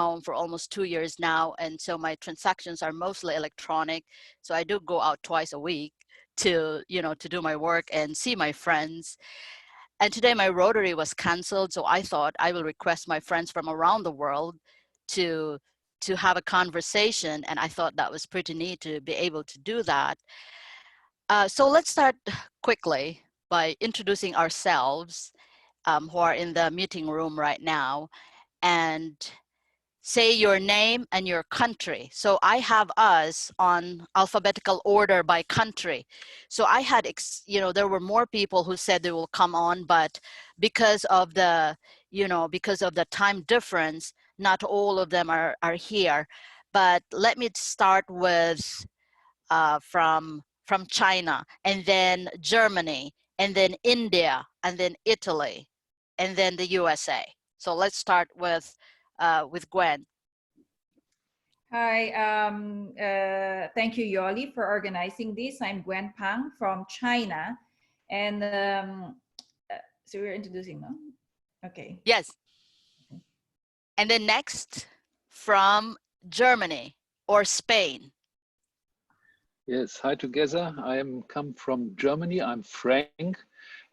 home for almost 2 years now, and so my transactions are mostly electronic. So I do go out twice a week to, to do my work and see my friends. And today my Rotary was canceled, so I thought I will request my friends from around the world to have a conversation, and I thought that was pretty neat to be able to do that. So let's start quickly by introducing ourselves, who are in the meeting room right now, and say your name and your country. So I have us on alphabetical order by country. So I had, there were more people who said they will come on, but because of the, because of the time difference, not all of them are here. But let me start with from China, and then Germany, and then India, and then Italy, and then the USA. So let's start with Gwen. Hi, thank you, Yoli, for organizing this. I'm Gwen Pang from China, and so we're introducing, no? Okay. Yes. And then next, from Germany or Spain. Yes, hi together. I am come from Germany. I'm Frank,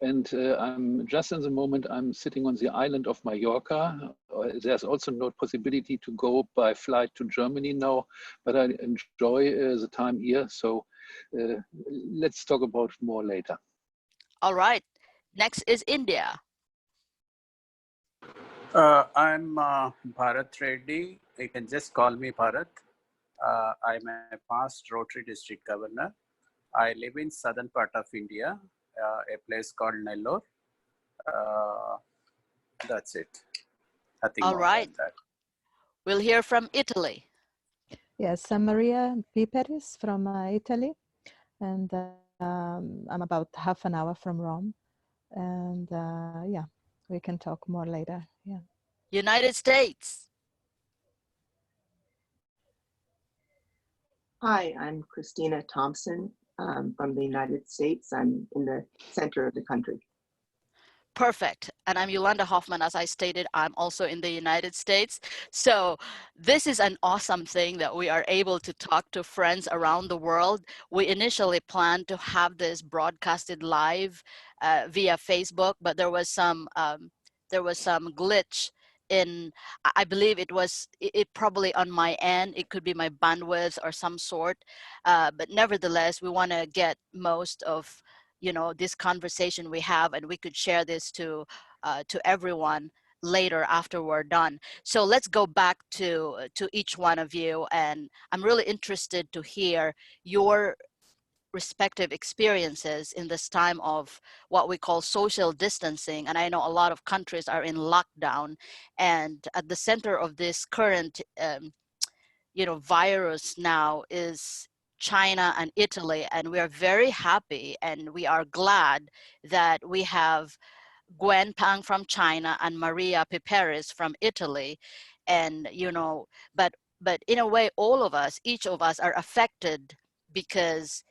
and I'm just in the moment I'm sitting on the island of Mallorca. There's also no possibility to go by flight to Germany now, but I enjoy the time here. So let's talk about more later. All right. Next is India. I'm Bharat Reddy. You can just call me Bharat. I'm a past Rotary District Governor. I live in southern part of India, a place called Nellore. That's it. Nothing All more right. than that. We'll hear from Italy. Yes, I'm Maria Piperes from Italy, and I'm about half an hour from Rome. And yeah, we can talk more later. Yeah. United States. Hi, I'm Kristina Thompson from the United States. I'm in the center of the country. Perfect. And I'm Yolanda Hoffman. As I stated, I'm also in the United States. So this is an awesome thing that we are able to talk to friends around the world. We initially planned to have this broadcasted live via Facebook, but there was some glitch in, I believe it probably on my end. It could be my bandwidth or some sort. But nevertheless, we want to get most of this conversation we have, and we could share this to everyone later after we're done. So let's go back to each one of you, and I'm really interested to hear your respective experiences in this time of what we call social distancing. And I know a lot of countries are in lockdown, and at the center of this current virus now is China and Italy, and we are very happy and we are glad that we have Gwen Pang from China and Maria Piperes from Italy. And but in a way, each of us are affected because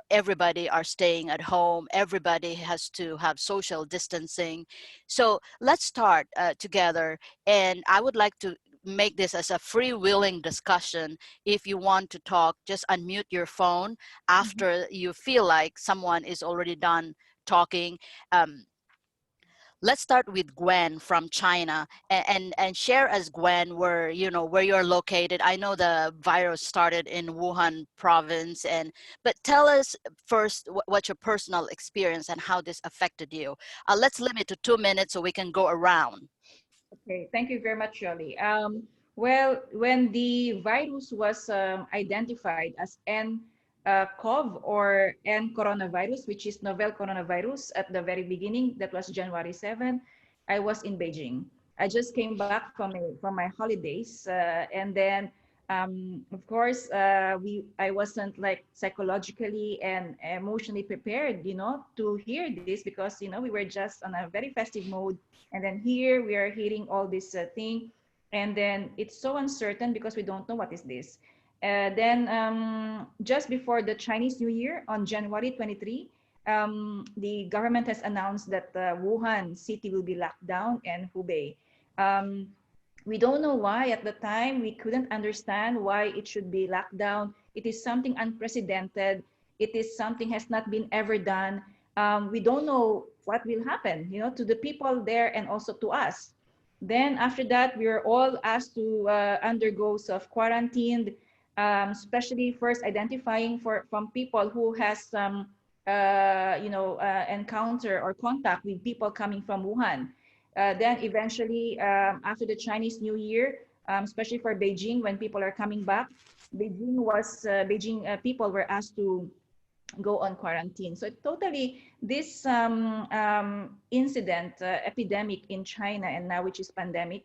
everybody are staying at home, everybody has to have social distancing. So let's start together, and I would like to make this as a freewheeling discussion. If you want to talk, just unmute your phone after you feel like someone is already done talking. Let's start with Gwen from China, and share as Gwen where you're located. I know the virus started in Wuhan province, but tell us first what's your personal experience and how this affected you. Let's limit to 2 minutes so we can go around. Okay, thank you very much, Shirley. Well, when the virus was identified as nCoV or N coronavirus, which is novel coronavirus at the very beginning, that was January 7, I was in Beijing. I just came back from my holidays, and then of course I wasn't like psychologically and emotionally prepared, to hear this, because we were just on a very festive mode, and then here we are hearing all this thing, and then it's so uncertain because we don't know what is this. Then just before the Chinese New Year on January 23, the government has announced that Wuhan city will be locked down and Hubei. We don't know why at the time. We couldn't understand why it should be locked down. It is something unprecedented. It is something has not been ever done. We don't know what will happen, to the people there and also to us. Then after that, we were all asked to undergo self-quarantined, especially first identifying from people who has some, encounter or contact with people coming from Wuhan. Then eventually, after the Chinese New Year, especially for Beijing, when people are coming back, Beijing people were asked to go on quarantine. So totally, this incident, epidemic in China, and now which is pandemic,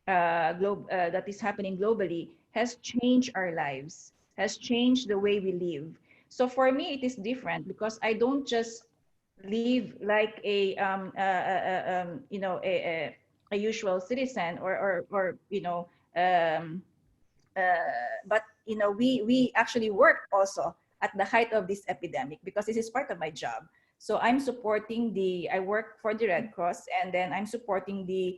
that is happening globally, has changed our lives, has changed the way we live. So for me, it is different because I don't just live like a usual citizen or but we actually work also at the height of this epidemic because this is part of my job. So I work for the Red Cross, and then I'm supporting the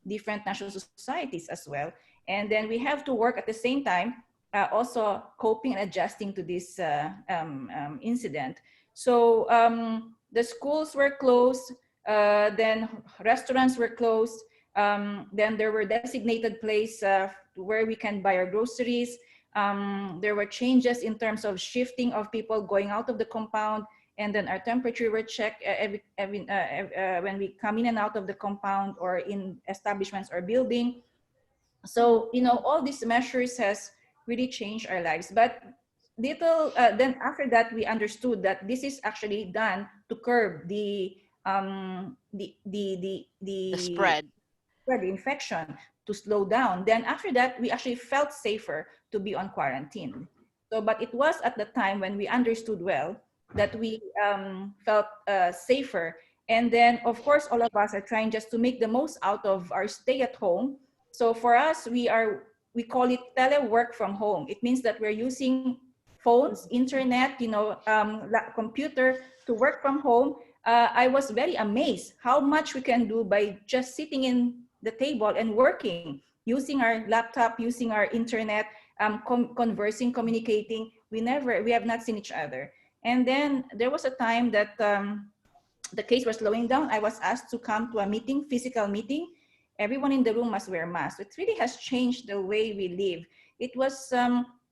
different national societies as well. And then we have to work at the same time, also coping and adjusting to this incident. So the schools were closed, then restaurants were closed, then there were designated place where we can buy our groceries. There were changes in terms of shifting of people going out of the compound, and then our temperature were checked when we come in and out of the compound or in establishments or building. So all these measures has really changed our lives. But then after that, we understood that this is actually done to curb the spread. the infection, to slow down. Then after that, we actually felt safer to be on quarantine. So, but it was at the time when we understood well that we felt safer. And then, of course, all of us are trying just to make the most out of our stay at home. So for us, we call it telework from home. It means that we're using phones, internet, computer to work from home. I was very amazed how much we can do by just sitting in the table and working, using our laptop, using our internet, conversing, communicating. We have not seen each other. And then there was a time that the case was slowing down. I was asked to come to a meeting, physical meeting. Everyone in the room must wear masks. It really has changed the way we live. It was,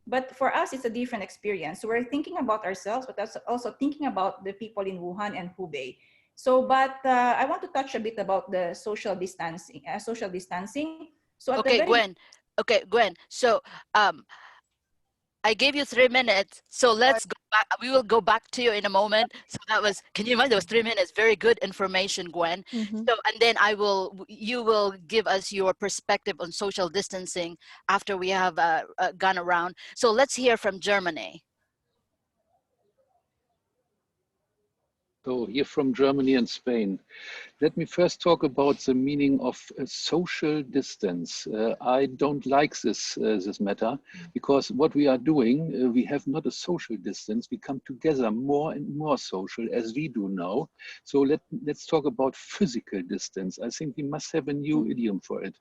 but for us, it's a different experience. So we're thinking about ourselves, but also thinking about the people in Wuhan and Hubei. So, but I want to touch a bit about the social distancing. So Okay, Gwen. Okay, Gwen. So I gave you 3 minutes. So let's go back. We will go back to you in a moment. So that was, can you imagine, those 3 minutes? Very good information, Gwen. Mm-hmm. So, and then you will give us your perspective on social distancing after we have gone around. So let's hear from Germany. So here from Germany and Spain. Let me first talk about the meaning of social distance. I don't like this matter because what we are doing, we have not a social distance. We come together more and more social as we do now. So let's talk about physical distance. I think we must have a new idiom for it.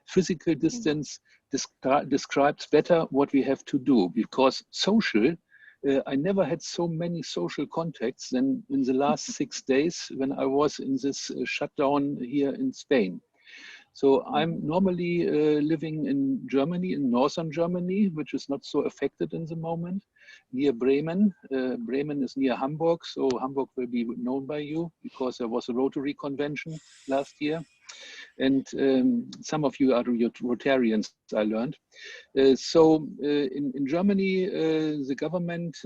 Physical distance describes better what we have to do, because social, I never had so many social contacts than in the last 6 days when I was in this shutdown here in Spain. So I'm normally living in Germany, in northern Germany, which is not so affected in the moment, near Bremen. Bremen is near Hamburg, so Hamburg will be known by you because there was a Rotary convention last year. And some of you are Rotarians, I learned. In Germany, the government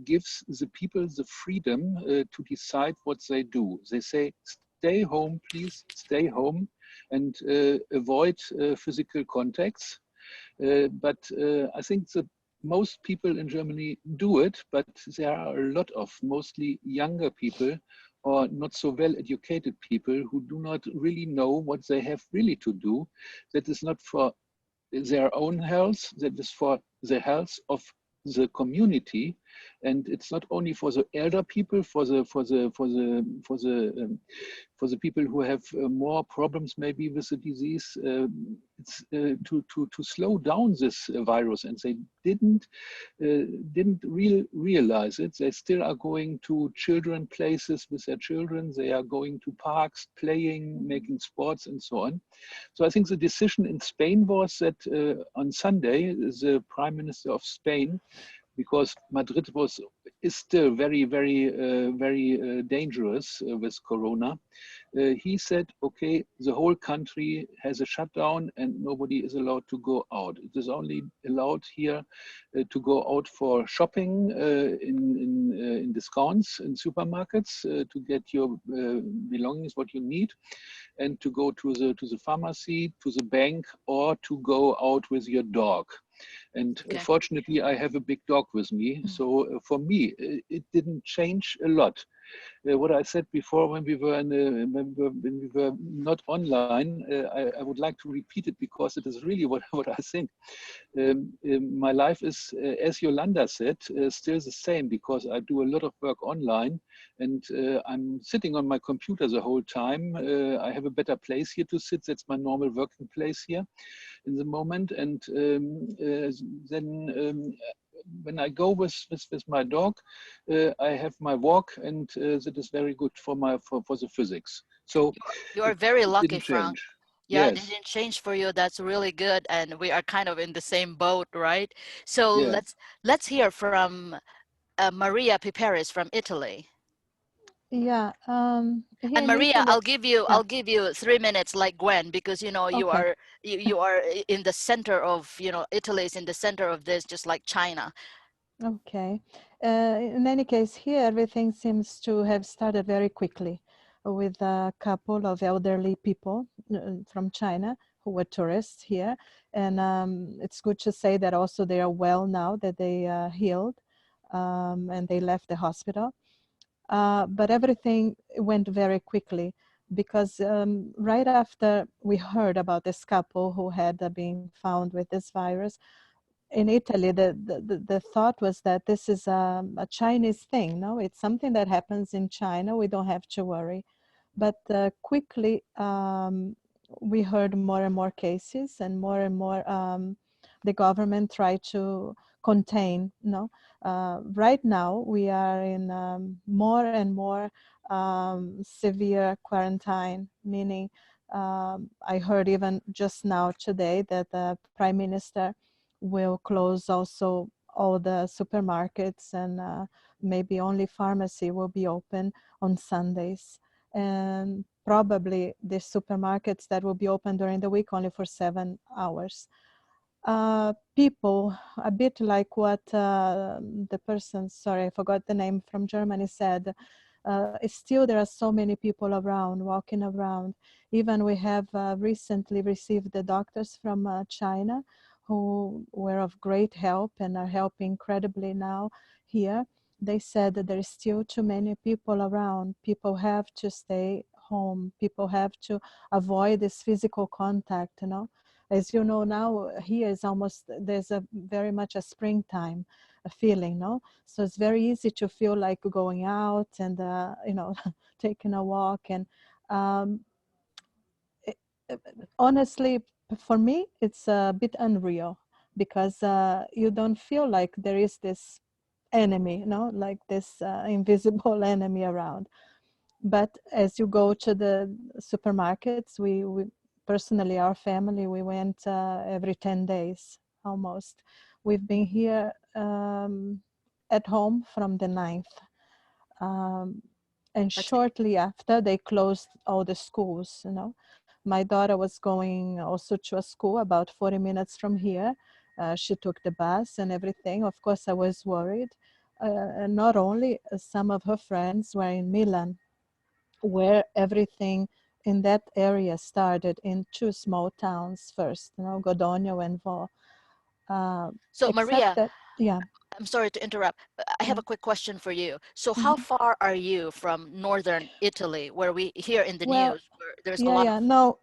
gives the people the freedom to decide what they do. They say, stay home, please, stay home, and avoid physical contacts. But I think most people in Germany do it, but there are a lot of mostly younger people or not so well-educated people who do not really know what they have really to do. That is not for their own health, that is for the health of the community. And it's not only for the elder people, for the people who have more problems maybe with the disease. It's to slow down this virus, and they didn't realize it. They still are going to children places with their children. They are going to parks, playing, making sports, and so on. So I think the decision in Spain was that on Sunday, the Prime Minister of Spain, because Madrid is still very dangerous with Corona. He said, okay, the whole country has a shutdown and nobody is allowed to go out. It is only allowed here to go out for shopping in discounts in supermarkets to get your belongings, what you need, and to go to the pharmacy, to the bank, or to go out with your dog. And Okay. fortunately, I have a big dog with me. So for me, it didn't change a lot. What I said before when we were not online, I would like to repeat it because it is really what I think. My life is, as Yolanda said, still the same because I do a lot of work online and I'm sitting on my computer the whole time. I have a better place here to sit. That's my normal working place here in the moment. And then when I go with my dog, I have my walk, and that is very good for the physics. So You are very it lucky, didn't Frank. change. Yeah, it Yes. didn't change for you. That's really good, and we are kind of in the same boat, right? So Yeah. let's hear from Maria Piperes from Italy. Yeah, here And in Maria, Italy, yeah, I'll give you 3 minutes like Gwen, because you know okay, you are in the center of, you know, Italy is in the center of this, just like China. okay. In any case, here everything seems to have started very quickly with a couple of elderly people from China who were tourists here. And it's good to say that also they are well now, that they healed and they left the hospital. But everything went very quickly because right after we heard about this couple who had been found with this virus, in Italy, the thought was that this is a Chinese thing. No, it's something that happens in China. We don't have to worry. But quickly, we heard more and more cases, and more. The government tried to contain. No, right now we are in more and more severe quarantine, meaning I heard even just now today that the prime minister will close also all the supermarkets, and maybe only pharmacy will be open on Sundays, and probably the supermarkets that will be open during the week only for 7 hours. People, a bit like what the person, sorry, I forgot the name, from Germany said, still there are so many people around, walking around. Even we have recently received the doctors from China who were of great help and are helping incredibly now here. They said that there is still too many people around. People have to stay home. People have to avoid this physical contact, you know. As you know now, here is almost, there's a very much a springtime feeling, no? So it's very easy to feel like going out and, you know, taking a walk. And it, honestly, for me, it's a bit unreal because you don't feel like there is this enemy, you know, like this invisible enemy around. But as you go to the supermarkets, we personally, our family, we went every 10 days almost. We've been here at home from the 9th. And That's shortly after, they closed all the schools, you know. My daughter was going also to a school about 40 minutes from here. She took the bus and everything. Of course, I was worried. And not only, some of her friends were in Milan, where everything in that area started in two small towns first, you know, Godogno and Vo. so Except Maria, that, yeah, I'm sorry to interrupt. I have yeah. a quick question for you. So how Mhm. far are you from northern Italy, where we hear in the Well, news where there's a yeah, lot of yeah. No,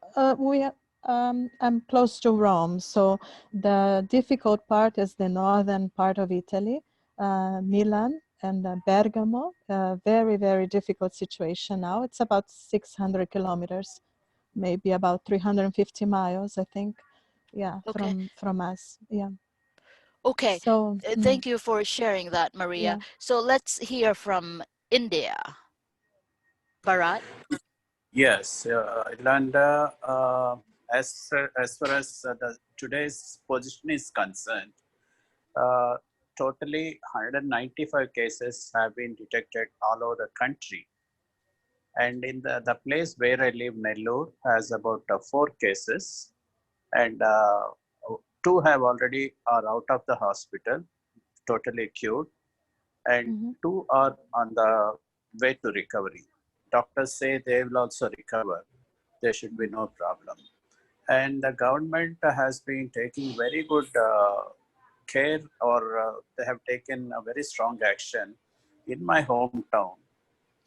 I'm close to Rome, so the difficult part is the northern part of Italy, Milan and Bergamo. Very, very difficult situation now. It's about 600 kilometers, maybe about 350 miles, I think. Yeah, Okay. from us. Yeah. Okay. So Thank you for sharing that, Maria. yeah. So let's hear from India. Bharat? Yes, Irlanda, as far as today's position is concerned, uh, totally 195 cases have been detected all over the country. And in the place where I live, Nellore, has about 4 cases, and two have already are out of the hospital, totally cured, and Mm-hmm. two are on the way to recovery. Doctors say they will also recover. There should be no problem. And the government has been taking very good care, or they have taken a very strong action in my hometown.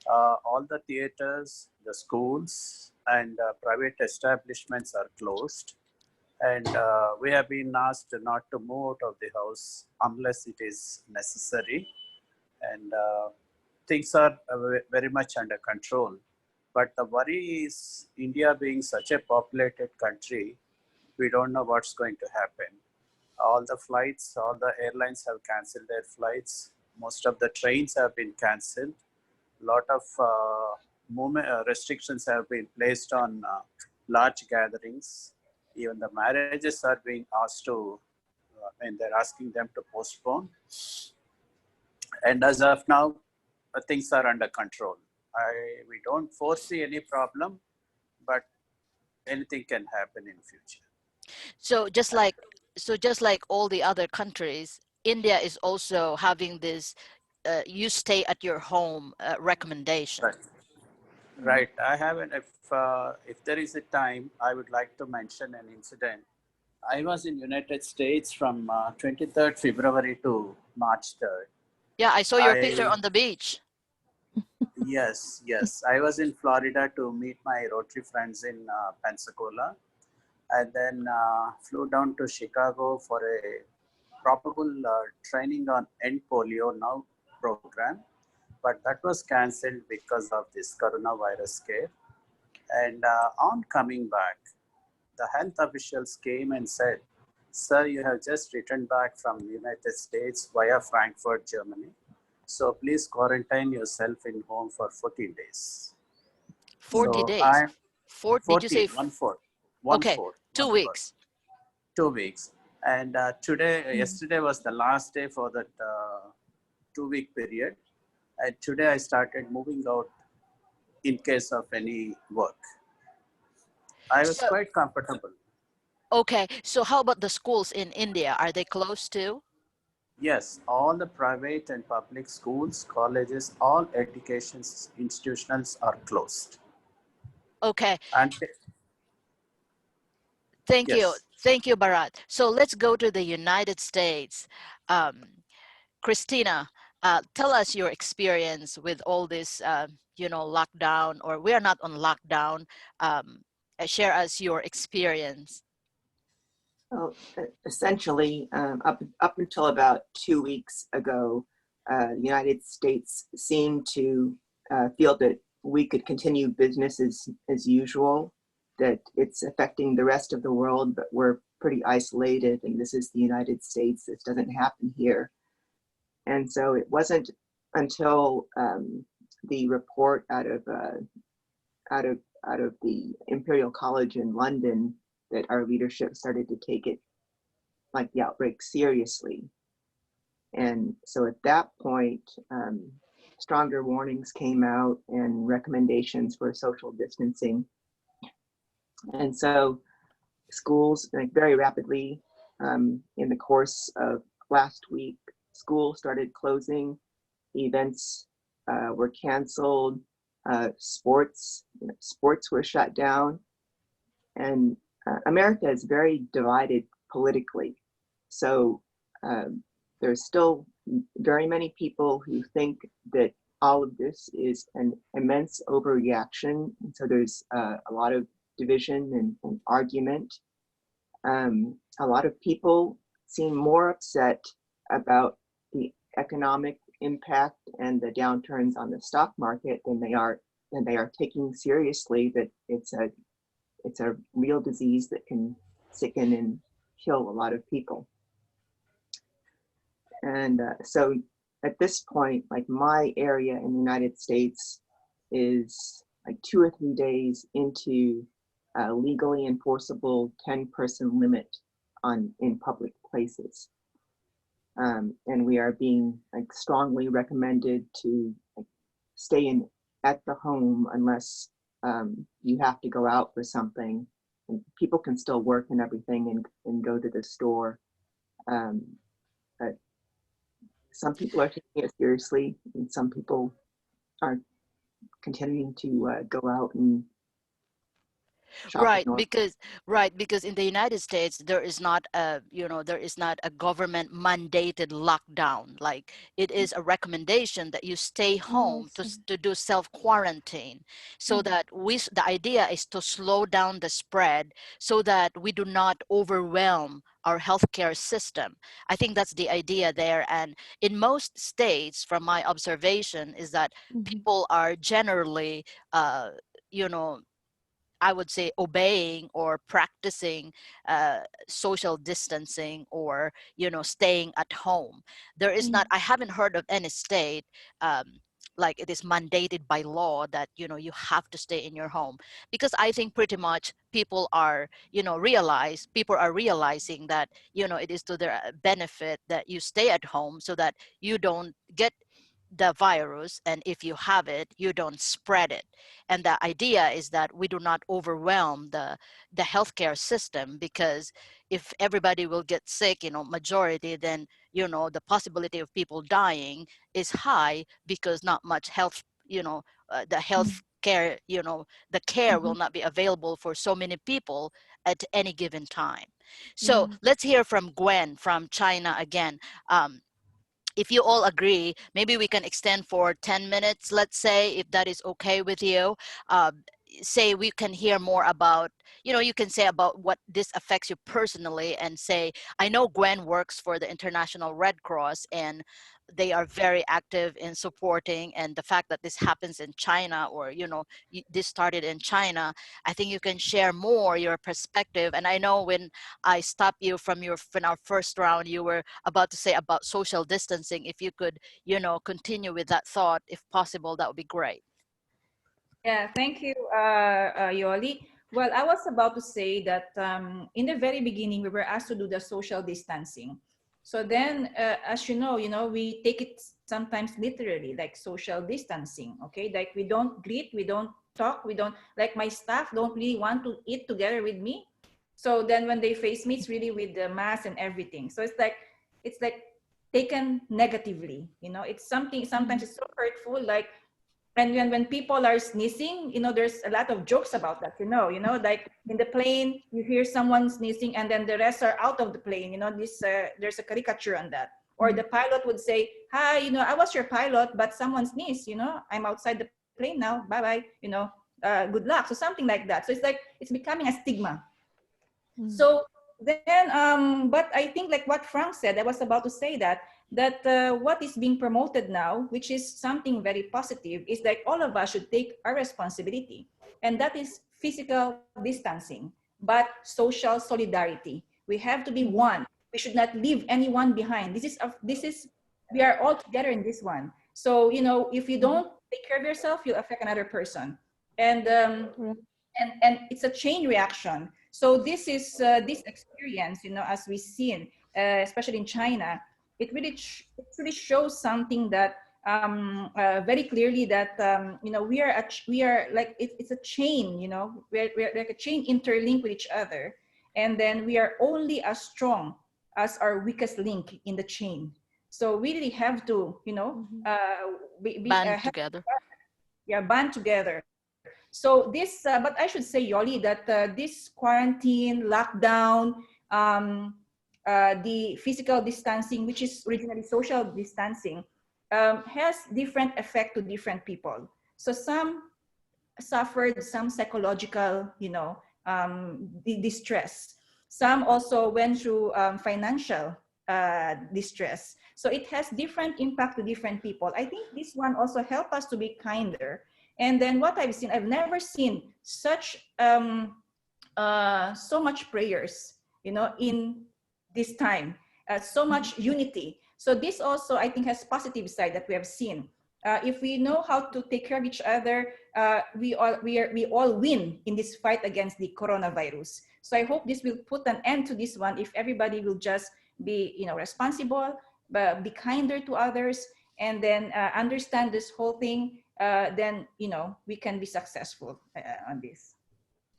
All the theaters, the schools, and private establishments are closed. And we have been asked not to move out of the house unless it is necessary. And things are very much under control. But the worry is India being such a populated country, we don't know what's going to happen. All the flights, all the airlines have cancelled their flights. Most of the trains have been cancelled. A lot of movement, restrictions have been placed on large gatherings. Even the marriages are being asked to, and they're asking them to postpone. And as of now, things are under control. We don't foresee any problem, but anything can happen in future. So just like all the other countries, India is also having this you stay at your home recommendation. Right. Right. I have an, if there is a time, I would like to mention an incident. I was in United States from 23rd February to March 3rd. Yeah, I saw your picture I on the beach. Yes. I was in Florida to meet my Rotary friends in Pensacola, and then flew down to Chicago for a probable training on end polio now program, but that was cancelled because of this coronavirus scare. And on coming back, the health officials came and said, "Sir, you have just returned back from the United States via Frankfurt, Germany. So please quarantine yourself in home for 14 days." 40 So days. I'm Did you say 14, 1/4, okay, 1/4, 2 1/4, weeks. 2 weeks. And Mm. yesterday was the last day for that 2 week period. And today I started moving out in case of any work. I was So quite comfortable. okay, so how about the schools in India? Are they closed too? Yes, all the private and public schools, colleges, all education institutions are closed. Okay, And thank you. yes, Thank you, Bharat. So let's go to the United States. Um, Kristina, tell us your experience with all this, lockdown, or we are not on lockdown. Share us your experience. Well, essentially, up until about 2 weeks ago, the United States seemed to feel that we could continue business as usual, that it's affecting the rest of the world, but we're pretty isolated, and this is the United States. This doesn't happen here. And so it wasn't until the report out of out of the Imperial College in London that our leadership started to take it, like the outbreak, seriously. And so at that point, stronger warnings came out and recommendations for social distancing. And so schools, like, very rapidly, in the course of last week, schools started closing, events were canceled, sports were shut down. And America is very divided politically. So there's still very many people who think that all of this is an immense overreaction. And so there's a lot of division and argument. A lot of people seem more upset about the economic impact and the downturns on the stock market than they are taking seriously that it's a real disease that can sicken and kill a lot of people. And so at this point, like my area in the United States is like 2 or 3 days into a legally enforceable 10-person limit in public places. And we are being like strongly recommended to like, stay at the home unless you have to go out for something. And people can still work and everything and go to the store. But some people are taking it seriously and some people are continuing to go out and shop. Right, because in the United States there is not a there is not a government mandated lockdown. Like it is a recommendation that you stay home to do self quarantine, so that the idea is to slow down the spread so that we do not overwhelm our healthcare system. I think that's the idea there. And in most states, from my observation, is that people are generally you know I would say obeying or practicing social distancing, or staying at home. There is not. I haven't heard of any state like it is mandated by law that you have to stay in your home, because I think pretty much people are realizing that it is to their benefit that you stay at home so that you don't get the virus, and if you have it you don't spread it. And the idea is that we do not overwhelm the healthcare system, because if everybody will get sick, majority, then the possibility of people dying is high, because not much health, the health care, the care will not be available for so many people at any given time. So let's hear from Gwen from China again. If you all agree, maybe we can extend for 10 minutes, let's say, if that is okay with you. Say we can hear more about, you can say about what this affects you personally, and say, I know Gwen works for the International Red Cross, and they are very active in supporting, and the fact that this happens in China, or this started in China, I think you can share more your perspective. And I know when I stopped you from our first round, you were about to say about social distancing. If you could continue with that thought, if possible, that would be great. Yeah, thank you, Yoli. Well, I was about to say that in the very beginning, we were asked to do the social distancing. So then, as you know, we take it sometimes literally, like social distancing, okay? Like we don't greet, we don't talk, we don't, like my staff don't really want to eat together with me. So then when they face me, it's really with the mask and everything. So it's like taken negatively, it's something, sometimes it's so hurtful, like, and when people are sneezing, there's a lot of jokes about that, like in the plane, you hear someone sneezing and then the rest are out of the plane, there's a caricature on that. Or the pilot would say, hi, I was your pilot, but someone sneezed, I'm outside the plane now, bye-bye, good luck. So something like that. So it's like, it's becoming a stigma. So then, but I think like what Frank said, I was about to say that what is being promoted now, which is something very positive, is that all of us should take our responsibility. And that is physical distancing, but social solidarity. We have to be one. We should not leave anyone behind. We are all together in this one. So, if you don't take care of yourself, you'll affect another person. And it's a chain reaction. So this is this experience, as we've seen, especially in China, it really shows something that very clearly that we are like it's a chain, we're like a chain interlinked with each other, and then we are only as strong as our weakest link in the chain. So we really have to band together. Yeah, band together. So this, but I should say, Yoli, that this quarantine, lockdown, the physical distancing, which is originally social distancing, has different effect to different people. So some suffered some psychological, distress. Some also went through financial distress. So it has different impact to different people. I think this one also help us to be kinder. And then what I've seen, I've never seen such so much prayers, in this time, so much unity. So this also, I think, has positive side that we have seen. If we know how to take care of each other, we all win in this fight against the coronavirus. So I hope this will put an end to this one if everybody will just be, responsible, but be kinder to others, and then understand this whole thing. Then we can be successful on this.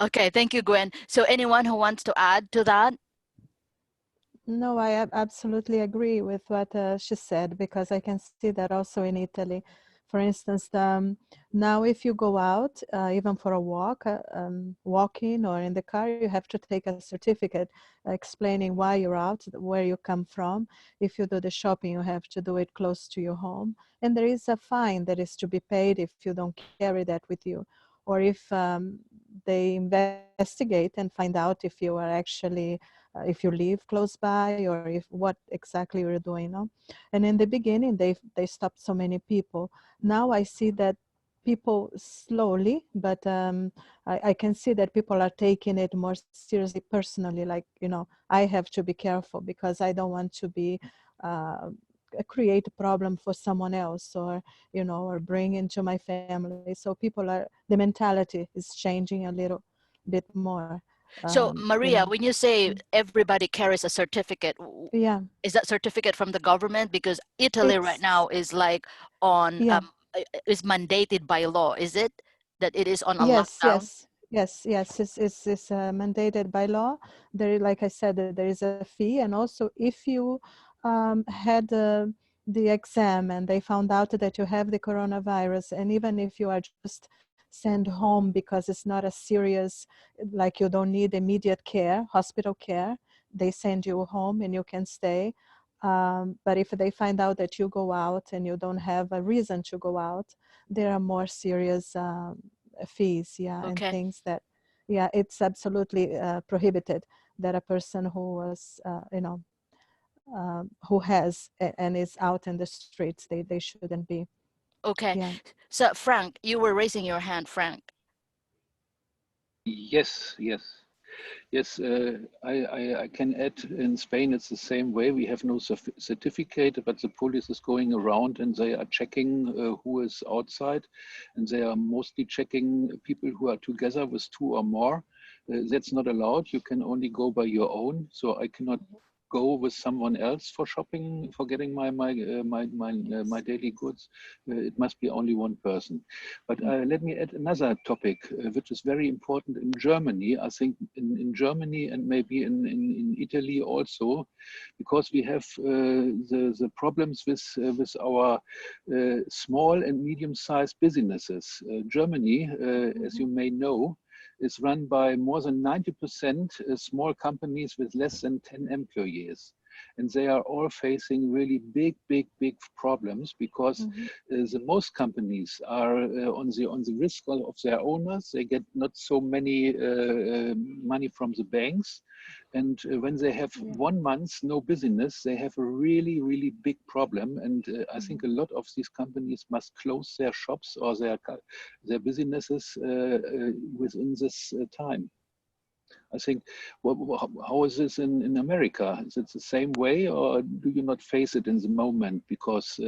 Okay, thank you, Gwen. So anyone who wants to add to that? No, I absolutely agree with what she said, because I can see that also in Italy. For instance, now if you go out, even for a walk, walking or in the car, you have to take a certificate explaining why you're out, where you come from. If you do the shopping, you have to do it close to your home. And there is a fine that is to be paid if you don't carry that with you. Or if they investigate and find out if you are actually if you live close by, or if what exactly you're doing. No? And in the beginning, they stopped so many people. Now I see that people slowly, but I can see that people are taking it more seriously personally. Like, I have to be careful because I don't want to be create a problem for someone else, or or bring into my family. So the mentality is changing a little bit more. So Maria, when you say everybody carries a certificate, Yeah, is that certificate from the government? Because Italy right now is like on yeah. is mandated by law. Is it that it is on a Yes, lockdown? yes. It's mandated by law. There, like I said, there is a fee, and also if you had the exam and they found out that you have the coronavirus, and even if you are just sent home because it's not a serious, like you don't need immediate care, hospital care, they send you home and you can stay. But if they find out that you go out and you don't have a reason to go out, there are more serious fees, and Okay. things that, it's absolutely prohibited that a person who was, who has and is out in the streets, they shouldn't be. Okay. Yeah. So Frank, you were raising your hand, Frank. Yes, yes. Yes, I can add, in Spain it's the same way. We have no certificate, but the police is going around and they are checking who is outside, and they are mostly checking people who are together with two or more. That's not allowed. You can only go by your own. So I cannot go with someone else for shopping, for getting my daily goods. It must be only one person. But let me add another topic, which is very important in Germany. I think in Germany and maybe in Italy also, because we have the problems with our small and medium-sized businesses. Germany, as you may know, is run by more than 90% small companies with less than 10 employees. And they are all facing really big problems because the most companies are on the risk of their owners. They get not so many money from the banks. And when they have 1 month no business, they have a really big problem. And I think a lot of these companies must close their shops or their businesses within this time. I think, how is this in America? Is it the same way, or do you not face it in the moment? Because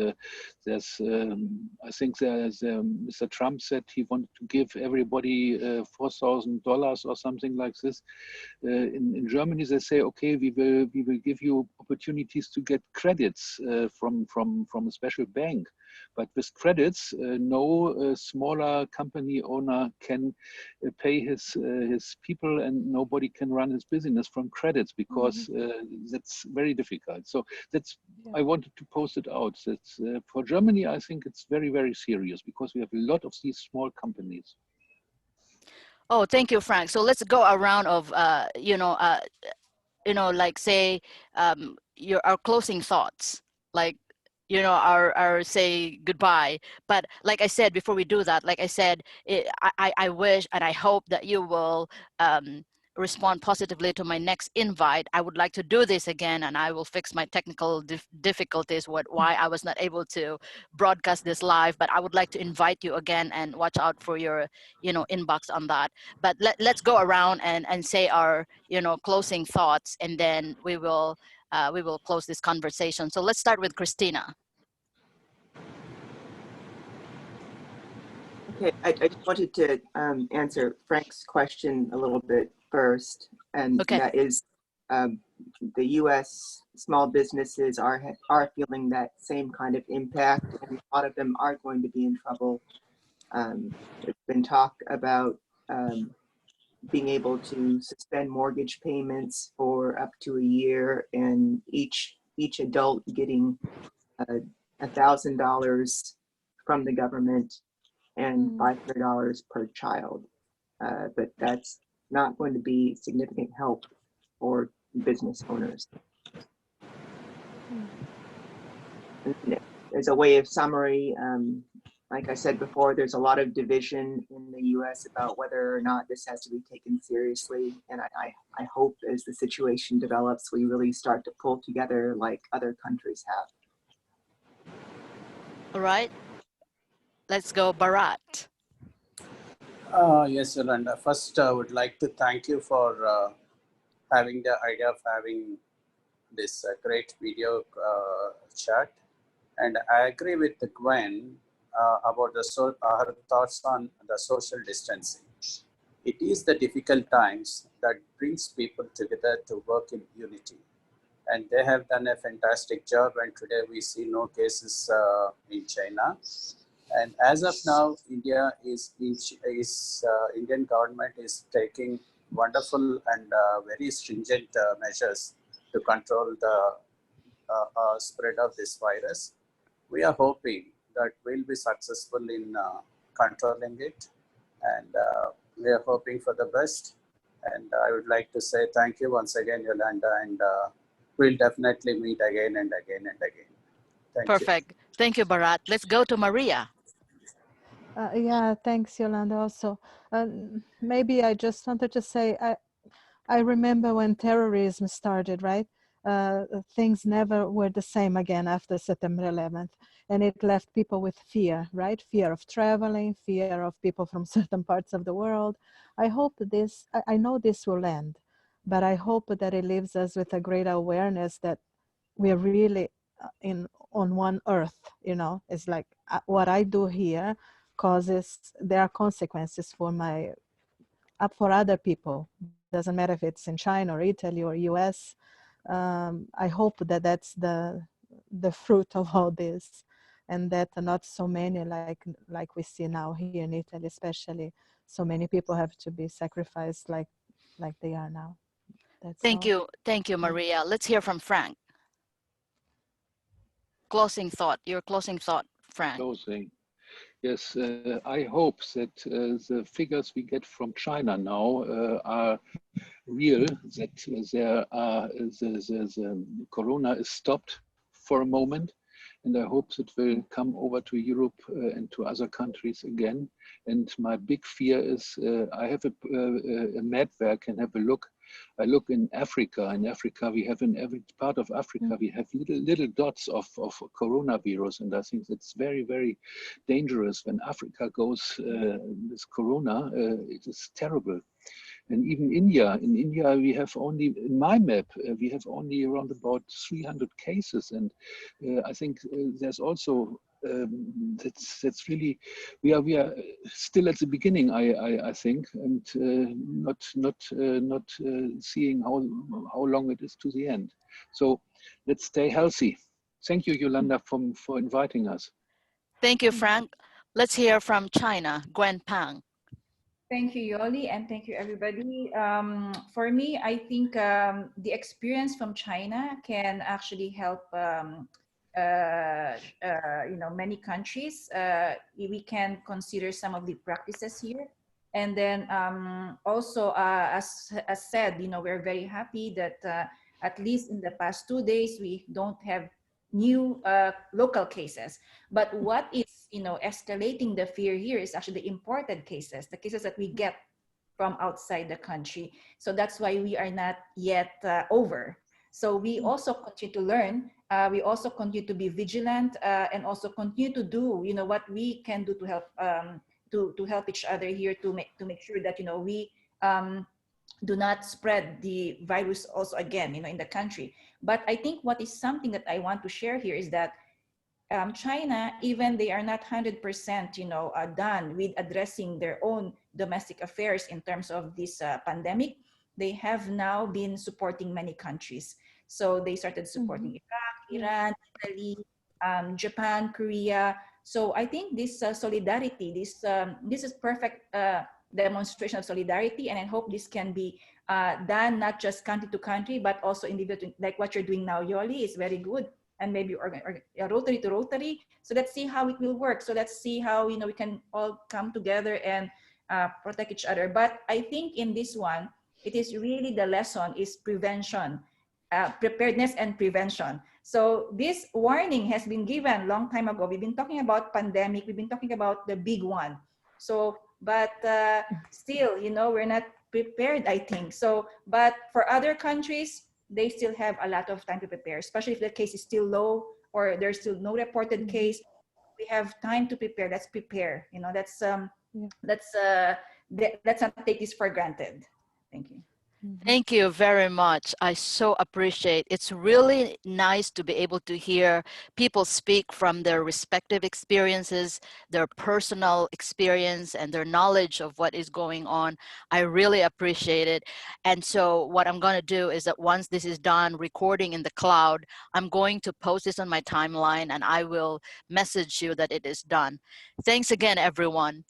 there's, I think Mr. Trump said he wanted to give everybody $4,000 or something like this. In Germany, they say, okay, we will give you opportunities to get credits from a special bank. But with credits, no smaller company owner can pay his people, and nobody can run his business from credits because that's very difficult. So I wanted to post it out. That's for Germany. I think it's very serious because we have a lot of these small companies. Oh, thank you, Frank. So let's go around of like say our closing thoughts, like our say goodbye. But like I said, before we do that, like I said, I wish and I hope that you will respond positively to my next invite, I would like to do this again, and I will fix my technical difficulties why I was not able to broadcast this live. But I would like to invite you again, and watch out for your, inbox on that. But let's go around and say our, closing thoughts, and then we will close this conversation. So let's start with Kristina. Okay, I just wanted to answer Frank's question a little bit first, and Okay. that is the U.S. small businesses are feeling that same kind of impact, and a lot of them are going to be in trouble. There's been talk about being able to suspend mortgage payments for up to a year, and each adult getting $1,000 from the government and $500 per child. But that's not going to be significant help for business owners. As a way of summary, like I said before, there's a lot of division in the US about whether or not this has to be taken seriously. And I hope as the situation develops, we really start to pull together like other countries have. All right. Let's go, Bharat. Yes, Yolanda. First, I would like to thank you for having the idea of having this great video chat. And I agree with Gwen about her thoughts on the social distancing. It is the difficult times that brings people together to work in unity. And they have done a fantastic job. And today we see no cases in China. And as of now, Indian government is taking wonderful and very stringent measures to control the spread of this virus. We are hoping that we'll be successful in controlling it, and we are hoping for the best. And I would like to say thank you once again, Yolanda, and we'll definitely meet again and again and again. Thank Perfect. you. Thank you, Bharat. Let's go to Maria. Yeah, thanks, Yolanda. Also, maybe I just wanted to say, I remember when terrorism started, right? Things never were the same again after September 11th. And it left people with fear, right? Fear of traveling, fear of people from certain parts of the world. I hope this, I know this will end, but I hope that it leaves us with a great awareness that we're really on one earth, it's like what I do here there are consequences for other people. Doesn't matter if it's in China or Italy or US. I hope that that's the fruit of all this, and that not so many like we see now here in Italy, especially, so many people have to be sacrificed like they are now. That's Thank all. Thank you, Maria. Let's hear from Frank. Your closing thought, Frank. Closing. Yes, I hope that the figures we get from China now are real, that the corona is stopped for a moment. And I hope that will come over to Europe and to other countries again. And my big fear is I have a map where I can have a look. I look in Africa. In Africa, we have in every part of Africa, we have little dots of coronavirus. And I think that's very, very dangerous when Africa goes with corona. It is terrible. And even India, in India, we have only, in my map, we have only around about 300 cases. And I think there's also, that's really, we are still at the beginning, I think, and not seeing how long it is to the end. So let's stay healthy. Thank you, Yolanda, for inviting us. Thank you, Frank. Let's hear from China, Gwen Pang. Thank you, Yoli, and thank you, everybody. For me, I think the experience from China can actually help many countries. We can consider some of the practices here. And then also, as said, we're very happy that at least in the past 2 days, we don't have new local cases. But what is escalating the fear here is actually the imported cases, the cases that we get from outside the country. So that's why we are not yet over. So we also continue to learn. We also continue to be vigilant and also continue to do, what we can do to help to help each other here to make sure that we do not spread the virus also again, in the country. But I think what is something that I want to share here is that China, even they are not 100%, done with addressing their own domestic affairs in terms of this pandemic, they have now been supporting many countries. So they started supporting Iraq, Iran, Italy, Japan, Korea. So I think this solidarity, this is perfect demonstration of solidarity, and I hope this can be done not just country to country, but also individual, like what you're doing now, Yoli, is very good. And maybe Rotary to Rotary. So let's see how it will work. So let's see how we can all come together and protect each other. But I think in this one, it is really the lesson is prevention, preparedness and prevention. So this warning has been given long time ago. We've been talking about pandemic. We've been talking about the big one. So, but still, we're not prepared, I think. So, but for other countries, they still have a lot of time to prepare, especially if the case is still low or there's still no reported case. We have time to prepare. Let's prepare. Let's not take this for granted. Thank you. Thank you very much. I so appreciate. It's really nice to be able to hear people speak from their respective experiences, their personal experience, and their knowledge of what is going on. I really appreciate it. And so what I'm going to do is that once this is done recording in the cloud, I'm going to post this on my timeline and I will message you that it is done. Thanks again, everyone.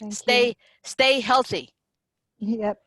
Thank Stay you. healthy. Yep.